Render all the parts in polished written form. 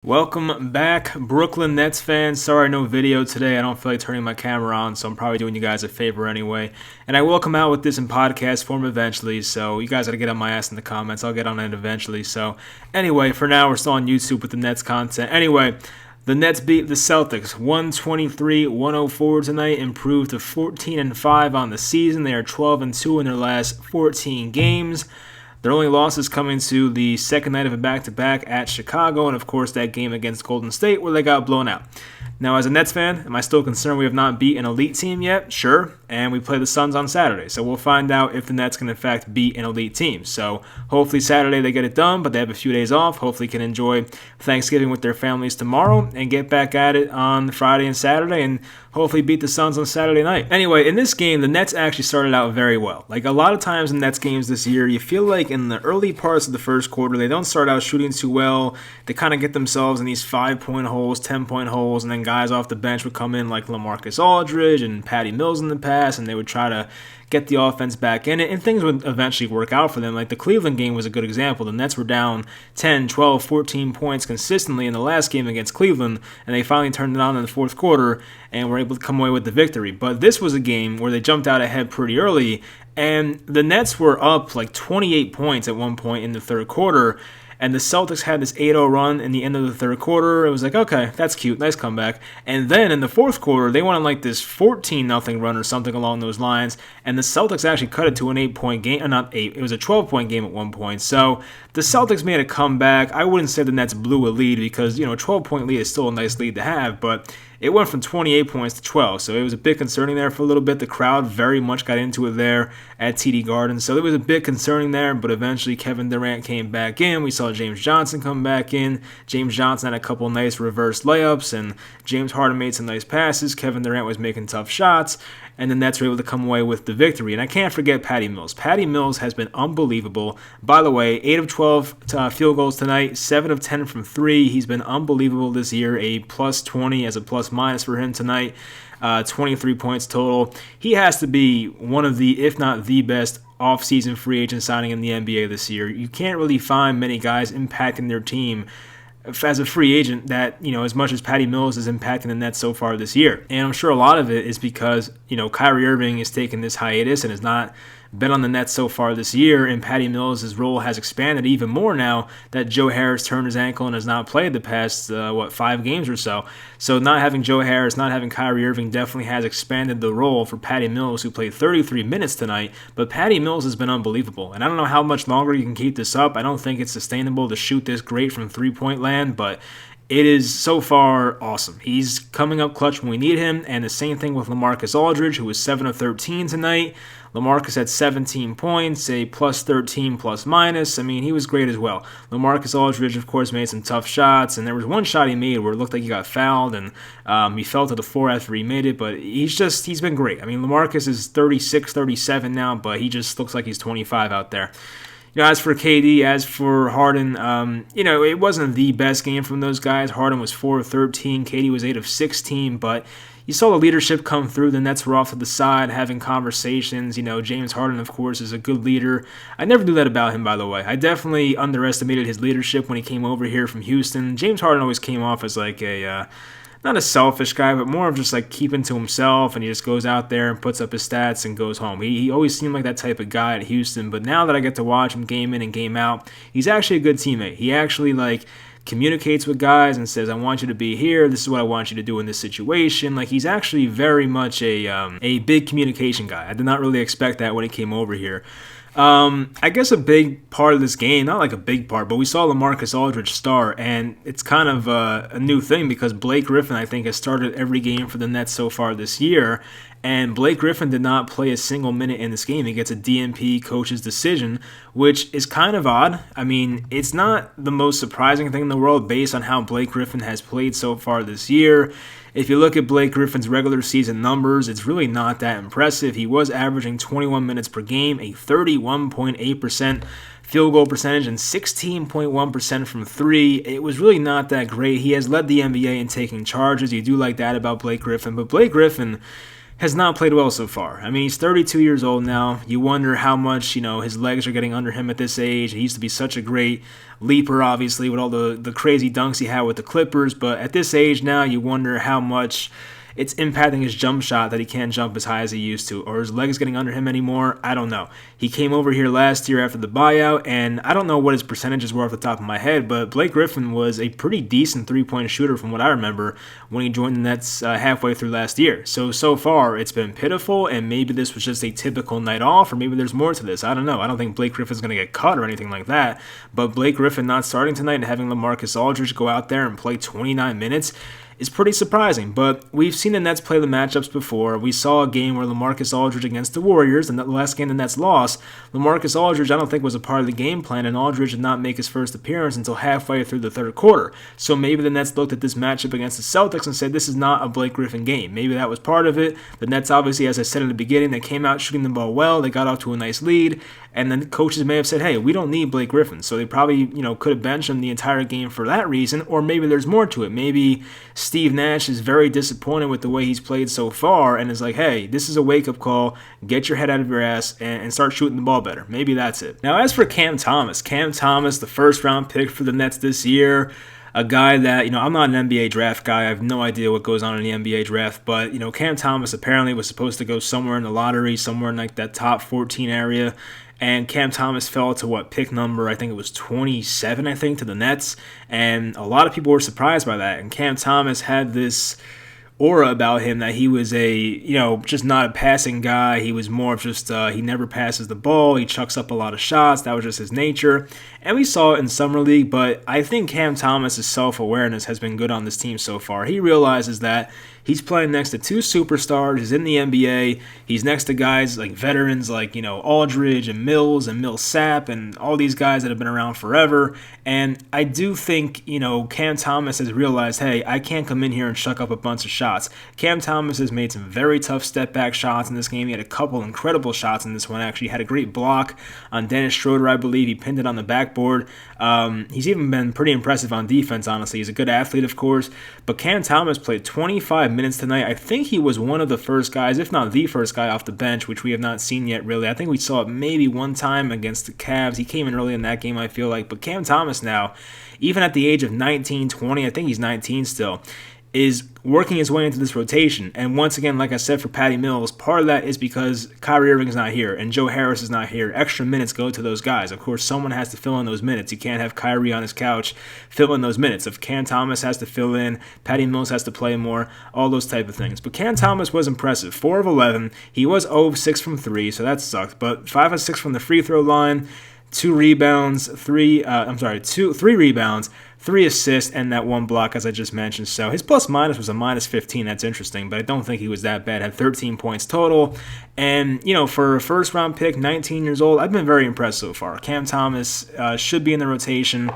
Welcome back, Brooklyn Nets fans. Sorry, no video today. I don't feel like turning my camera on, so I'm probably doing you guys a favor anyway. And I will come out with this in podcast form eventually, so you guys got to get on my ass in the comments. I'll get on it eventually. So anyway, for now, we're still on YouTube with the Nets content. Anyway, the Nets beat the Celtics 123-104 tonight, improved to 14-5 on the season. They are 12-2 in their last 14 games. Their only loss is coming to the second night of a back-to-back at Chicago, and of course that game against Golden State where they got blown out. Now, as a Nets fan, am I still concerned we have not beat an elite team yet? Sure, and we play the Suns on Saturday, so we'll find out if the Nets can in fact beat an elite team. So hopefully Saturday they get it done, but they have a few days off. Hopefully can enjoy Thanksgiving with their families tomorrow and get back at it on Friday and Saturday and hopefully beat the Suns on Saturday night. Anyway, in this game, the Nets actually started out very well. Like a lot of times in Nets games this year, you feel like in the early parts of the first quarter, they don't start out shooting too well. They kind of get themselves in these 5-point holes, 10-point holes, and then guys off the bench would come in like LaMarcus Aldridge and Patty Mills in the past, and they would try to get the offense back in it, and things would eventually work out for them. Like the Cleveland game was a good example. The Nets were down 10, 12, 14 points consistently in the last game against Cleveland, and they finally turned it on in the fourth quarter and were able to come away with the victory. But this was a game where they jumped out ahead pretty early, and the Nets were up like 28 points at one point in the third quarter, and the Celtics had this 8-0 run in the end of the third quarter. It was like, okay, that's cute, nice comeback. And then in the fourth quarter, they went on like this 14-0 run or something along those lines, and the Celtics actually cut it to an 8-point game. Not 8, it was a 12-point game at one point. So the Celtics made a comeback. I wouldn't say the Nets blew a lead because, a 12-point lead is still a nice lead to have, but it went from 28 points to 12, so it was a bit concerning there for a little bit. The crowd very much got into it there at TD Garden, so it was a bit concerning there, but eventually Kevin Durant came back in. We saw James Johnson come back in. James Johnson had a couple nice reverse layups, and James Harden made some nice passes. Kevin Durant was making tough shots, and the Nets were able to come away with the victory. And I can't forget Patty Mills. Patty Mills has been unbelievable. By the way, 8 of 12 field goals tonight, 7 of 10 from 3. He's been unbelievable this year, a plus 20 as a plus minus for him tonight, 23 points total. He has to be one of the, if not the best, off-season free agent signing in the NBA this year. You can't really find many guys impacting their team as a free agent that, as much as Patty Mills is impacting the Nets so far this year. And I'm sure a lot of it is because, Kyrie Irving is taking this hiatus and has not been on the Nets so far this year, and Patty Mills' role has expanded even more now that Joe Harris turned his ankle and has not played the past, 5 games or so. So not having Joe Harris, not having Kyrie Irving definitely has expanded the role for Patty Mills, who played 33 minutes tonight. But Patty Mills has been unbelievable, and I don't know how much longer you can keep this up. I don't think it's sustainable to shoot this great from three-point land, but it is so far awesome. He's coming up clutch when we need him, and the same thing with LaMarcus Aldridge, who was 7 of 13 tonight. LaMarcus had 17 points, a plus 13 plus minus. I mean, he was great as well. LaMarcus Aldridge, of course, made some tough shots, and there was one shot he made where it looked like he got fouled, and he fell to the floor after he made it, but he's been great. I mean, LaMarcus is 36, 37 now, but he just looks like he's 25 out there. As for KD, as for Harden, it wasn't the best game from those guys. Harden was 4 of 13, KD was 8 of 16, but you saw the leadership come through. The Nets were off to the side having conversations. James Harden, of course, is a good leader. I never knew that about him, by the way. I definitely underestimated his leadership when he came over here from Houston. James Harden always came off as like not a selfish guy, but more of just like keeping to himself, and he just goes out there and puts up his stats and goes home. He always seemed like that type of guy at Houston, but now that I get to watch him game in and game out, he's actually a good teammate. He actually communicates with guys and says, I want you to be here, this is what I want you to do in this situation. He's actually very much a big communication guy. I did not really expect that when he came over here. I guess a big part of this game, not like a big part, but we saw LaMarcus Aldridge start, and it's kind of a new thing because Blake Griffin, I think, has started every game for the Nets so far this year, and Blake Griffin did not play a single minute in this game. He gets a DNP coach's decision, which is kind of odd. I mean, it's not the most surprising thing in the world based on how Blake Griffin has played so far this year. If you look at Blake Griffin's regular season numbers, it's really not that impressive. He was averaging 21 minutes per game, a 31.8% field goal percentage, and 16.1% from 3. It was really not that great. He has led the NBA in taking charges. You do like that about Blake Griffin, but Blake Griffin has not played well so far. I mean, he's 32 years old now. You wonder how much, his legs are getting under him at this age. He used to be such a great leaper, obviously, with all the crazy dunks he had with the Clippers. But at this age now, you wonder how much it's impacting his jump shot that he can't jump as high as he used to, or his legs getting under him anymore. I don't know. He came over here last year after the buyout, and I don't know what his percentages were off the top of my head, but Blake Griffin was a pretty decent three-point shooter from what I remember when he joined the Nets halfway through last year. So far, it's been pitiful, and maybe this was just a typical night off, or maybe there's more to this. I don't know. I don't think Blake Griffin's going to get cut or anything like that, but Blake Griffin not starting tonight and having LaMarcus Aldridge go out there and play 29 minutes is pretty surprising, but we've seen the Nets play the matchups before. We saw a game where LaMarcus Aldridge against the Warriors, and the last game the Nets lost, LaMarcus Aldridge I don't think was a part of the game plan, and Aldridge did not make his first appearance until halfway through the third quarter. So maybe the Nets looked at this matchup against the Celtics and said, this is not a Blake Griffin game. Maybe that was part of it. The Nets, obviously, as I said in the beginning, they came out shooting the ball well. They got off to a nice lead, and then coaches may have said, hey, we don't need Blake Griffin. So they probably, could have benched him the entire game for that reason, or maybe there's more to it. Maybe Steve Nash is very disappointed with the way he's played so far and is like, hey, this is a wake-up call. Get your head out of your ass and start shooting the ball better. Maybe that's it. Now, as for Cam Thomas, the first-round pick for the Nets this year, a guy that, I'm not an NBA draft guy. I have no idea what goes on in the NBA draft, but, Cam Thomas apparently was supposed to go somewhere in the lottery, somewhere in like that top 14 area, and Cam Thomas fell to pick number, I think it was 27, to the Nets, and a lot of people were surprised by that, and Cam Thomas had this aura about him that he was just not a passing guy. He was more of just, he never passes the ball. He chucks up a lot of shots. That was just his nature. And we saw it in Summer League, but I think Cam Thomas' self-awareness has been good on this team so far. He realizes that he's playing next to two superstars. He's in the NBA. He's next to guys like veterans like, Aldridge and Millsap and all these guys that have been around forever. And I do think, Cam Thomas has realized, hey, I can't come in here and chuck up a bunch of shots. Cam Thomas has made some very tough step-back shots in this game. He had a couple incredible shots in this one, actually. He had a great block on Dennis Schroeder, I believe. He pinned it on the backboard. He's even been pretty impressive on defense, honestly. He's a good athlete, of course. But Cam Thomas played 25 minutes tonight. I think he was one of the first guys, if not the first guy off the bench, which we have not seen yet, really. I think we saw it maybe one time against the Cavs. He came in early in that game, I feel like. But Cam Thomas now, even at the age of 19, 20, I think he's 19 still, is working his way into this rotation. And once again, like I said for Patty Mills, part of that is because Kyrie Irving is not here and Joe Harris is not here. Extra minutes go to those guys. Of course, someone has to fill in those minutes. You can't have Kyrie on his couch fill in those minutes. If Cam Thomas has to fill in, Patty Mills has to play more, all those type of things. But Cam Thomas was impressive. 4 of 11. He was 0 of 6 from 3, so that sucked. But 5 of 6 from the free throw line, 2 rebounds, 3 rebounds, 3 assists, and that 1 block, as I just mentioned. So his plus-minus was a minus 15. That's interesting, but I don't think he was that bad. Had 13 points total. And, for a first-round pick, 19 years old, I've been very impressed so far. Cam Thomas should be in the rotation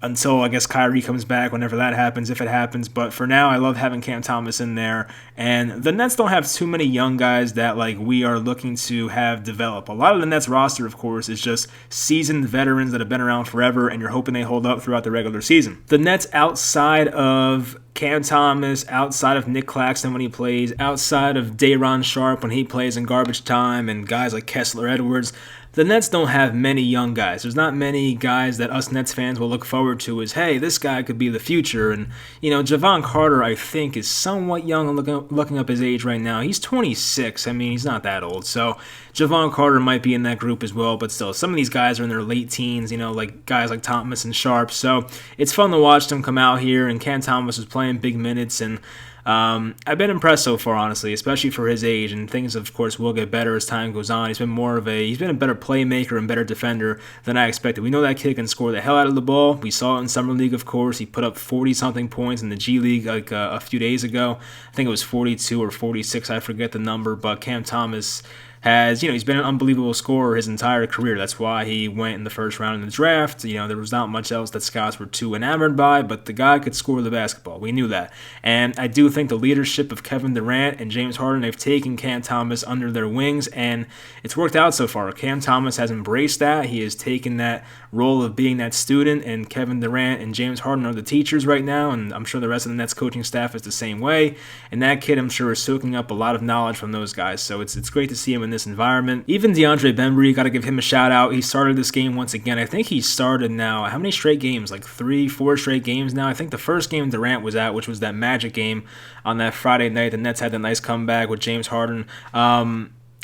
until, I guess, Kyrie comes back, whenever that happens, if it happens. But for now, I love having Cam Thomas in there. And the Nets don't have too many young guys that, we are looking to have develop. A lot of the Nets roster, of course, is just seasoned veterans that have been around forever, and you're hoping they hold up throughout the regular season. The Nets, outside of Cam Thomas, outside of Nick Claxton when he plays, outside of Day'Ron Sharpe when he plays in garbage time, and guys like Kessler Edwards, the Nets don't have many young guys. There's not many guys that us Nets fans will look forward to as, hey, this guy could be the future. And, Javon Carter, I think, is somewhat young. I'm looking up his age right now. He's 26. I mean, he's not that old. So Javon Carter might be in that group as well. But still, some of these guys are in their late teens, like guys like Thomas and Sharp. So it's fun to watch them come out here. And Cam Thomas was playing big minutes, and I've been impressed so far, honestly, especially for his age, and things, of course, will get better as time goes on. He's been a better playmaker and better defender than I expected. We know that kid can score the hell out of the ball. We saw it in Summer League, of course. He put up 40-something points in the G League a few days ago. I think it was 42 or 46, I forget the number, but Cam Thomas has, he's been an unbelievable scorer his entire career. That's why he went in the first round in the draft. There was not much else that scouts were too enamored by, but the guy could score the basketball. We knew that. And I do think the leadership of Kevin Durant and James Harden, they've taken Cam Thomas under their wings, and it's worked out so far. Cam Thomas has embraced that. He has taken that role of being that student, and Kevin Durant and James Harden are the teachers right now, and I'm sure the rest of the Nets coaching staff is the same way. And that kid, I'm sure, is soaking up a lot of knowledge from those guys. So it's great to see him in this environment. Even DeAndre Bembry, got to give him a shout out. He started this game once again. I think he started now, how many straight games? Like 3-4 straight games now. I think the first game Durant was at, which was that Magic game on that Friday night. The Nets had a nice comeback with James Harden.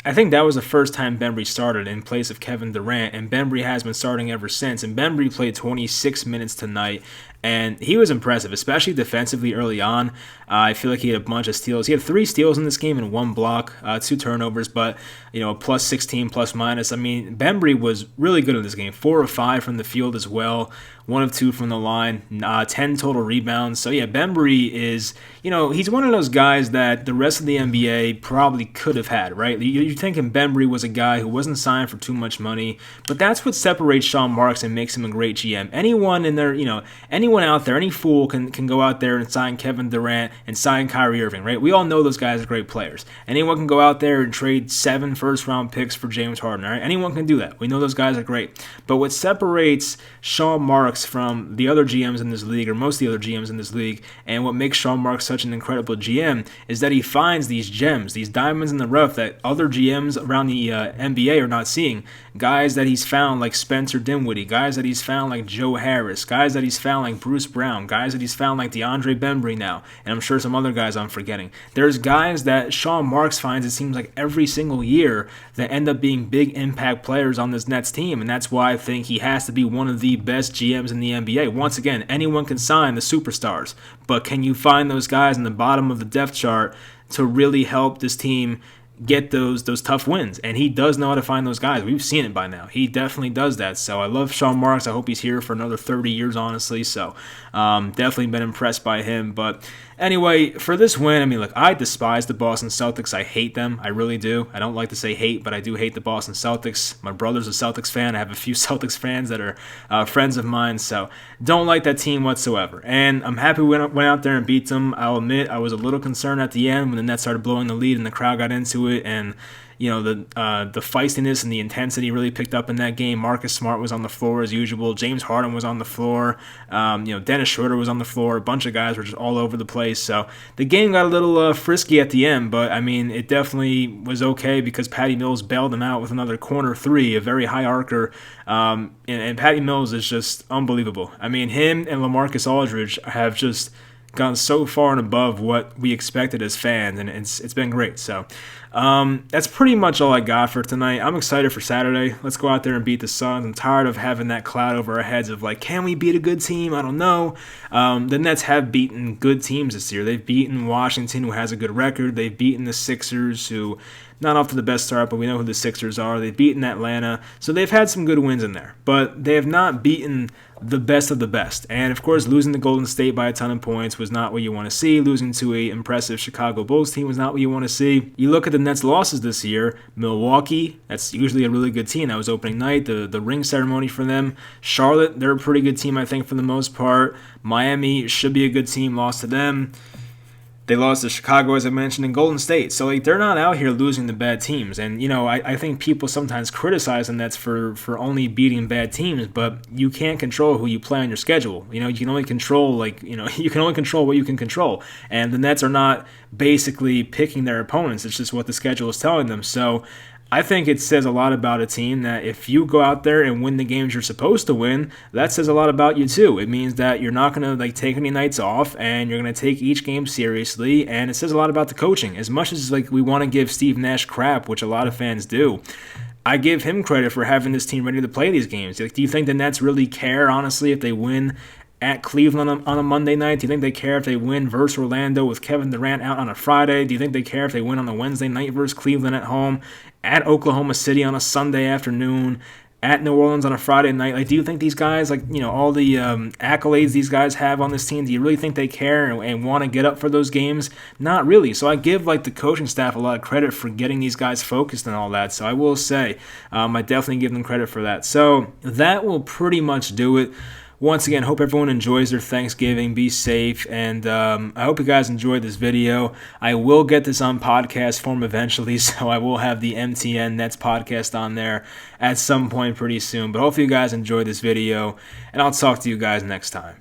I think that was the first time Bembry started in place of Kevin Durant, and Bembry has been starting ever since. And Bembry played 26 minutes tonight, and he was impressive, especially defensively early on. I feel like he had a bunch of steals. He had 3 steals in this game and 1 block, 2 turnovers, but plus 16 plus minus. I mean, Bembry was really good in this game. 4 of 5 from the field as well. 1 of 2 from the line, 10 total rebounds. So yeah, Bembry is, he's one of those guys that the rest of the NBA probably could have had, right? You're thinking Bembry was a guy who wasn't signed for too much money, but that's what separates Sean Marks and makes him a great GM. Anyone in there, anyone out there, any fool can go out there and sign Kevin Durant and sign Kyrie Irving, right? We all know those guys are great players. Anyone can go out there and trade 7 first-round picks for James Harden, right? Anyone can do that. We know those guys are great. But what separates Sean Marks from the other GMs in this league, or most of the other GMs in this league, and what makes Sean Marks such an incredible GM is that he finds these gems, these diamonds in the rough that other GMs around the NBA are not seeing. Guys that he's found like Spencer Dinwiddie, guys that he's found like Joe Harris, guys that he's found like Bruce Brown, guys that he's found like DeAndre Bembry now, and I'm sure some other guys I'm forgetting. There's guys that Sean Marks finds, it seems like every single year, that end up being big impact players on this Nets team, and that's why I think he has to be one of the best GMs in the NBA. Once again, anyone can sign the superstars, but can you find those guys in the bottom of the depth chart to really help this team get those tough wins? And he does know how to find those guys. We've seen it by now. He definitely does that. So I love Sean Marks. I hope he's here for another 30 years, honestly. So definitely been impressed by him. But anyway, for this win, I mean, look, I despise the Boston Celtics. I hate them. I really do. I don't like to say hate, but I do hate the Boston Celtics. My brother's a Celtics fan. I have a few Celtics fans that are friends of mine. So don't like that team whatsoever. And I'm happy we went out there and beat them. I'll admit I was a little concerned at the end when the Nets started blowing the lead and the crowd got into it, and the feistiness and the intensity really picked up in that game. Marcus Smart was on the floor as usual. James Harden was on the floor. Dennis Schroeder was on the floor. A bunch of guys were just all over the place. So the game got a little frisky at the end, but I mean, it definitely was okay because Patty Mills bailed them out with another corner 3, a very high arcer. And Patty Mills is just unbelievable. I mean, him and LaMarcus Aldridge have just gone so far and above what we expected as fans, and it's been great. So that's pretty much all I got for tonight. I'm excited for Saturday. Let's go out there and beat the Suns. I'm tired of having that cloud over our heads of like, can we beat a good team? I don't know. The Nets have beaten good teams this year. They've beaten Washington, who has a good record. They've beaten the Sixers, who not off to the best start, but we know who the Sixers are. They've beaten Atlanta, so they've had some good wins in there. But they have not beaten the best of the best. And, of course, losing to Golden State by a ton of points was not what you want to see. Losing to an impressive Chicago Bulls team was not what you want to see. You look at the Nets' losses this year. Milwaukee, that's usually a really good team. That was opening night, the ring ceremony for them. Charlotte, they're a pretty good team, I think, for the most part. Miami should be a good team, lost to them. They lost to Chicago, as I mentioned, and Golden State. So, they're not out here losing to bad teams. And, I think people sometimes criticize the Nets for only beating bad teams, but you can't control who you play on your schedule. You can only control, you can only control what you can control. And the Nets are not basically picking their opponents. It's just what the schedule is telling them. So, I think it says a lot about a team that if you go out there and win the games you're supposed to win, that says a lot about you too. It means that you're not going to take any nights off, and you're going to take each game seriously, and it says a lot about the coaching. As much as we want to give Steve Nash crap, which a lot of fans do, I give him credit for having this team ready to play these games. Do you think the Nets really care, honestly, if they win at Cleveland on a Monday night? Do you think they care if they win versus Orlando with Kevin Durant out on a Friday? Do you think they care if they win on a Wednesday night versus Cleveland at home, at Oklahoma City on a Sunday afternoon, at New Orleans on a Friday night. Like, do you think these guys, like, all the accolades these guys have on this team, do you really think they care and want to get up for those games? Not really. So I give, like, the coaching staff a lot of credit for getting these guys focused and all that. So I will say, I definitely give them credit for that. So that will pretty much do it. Once again, hope everyone enjoys their Thanksgiving. Be safe, and I hope you guys enjoyed this video. I will get this on podcast form eventually, so I will have the MTN Nets podcast on there at some point pretty soon. But hopefully you guys enjoyed this video, and I'll talk to you guys next time.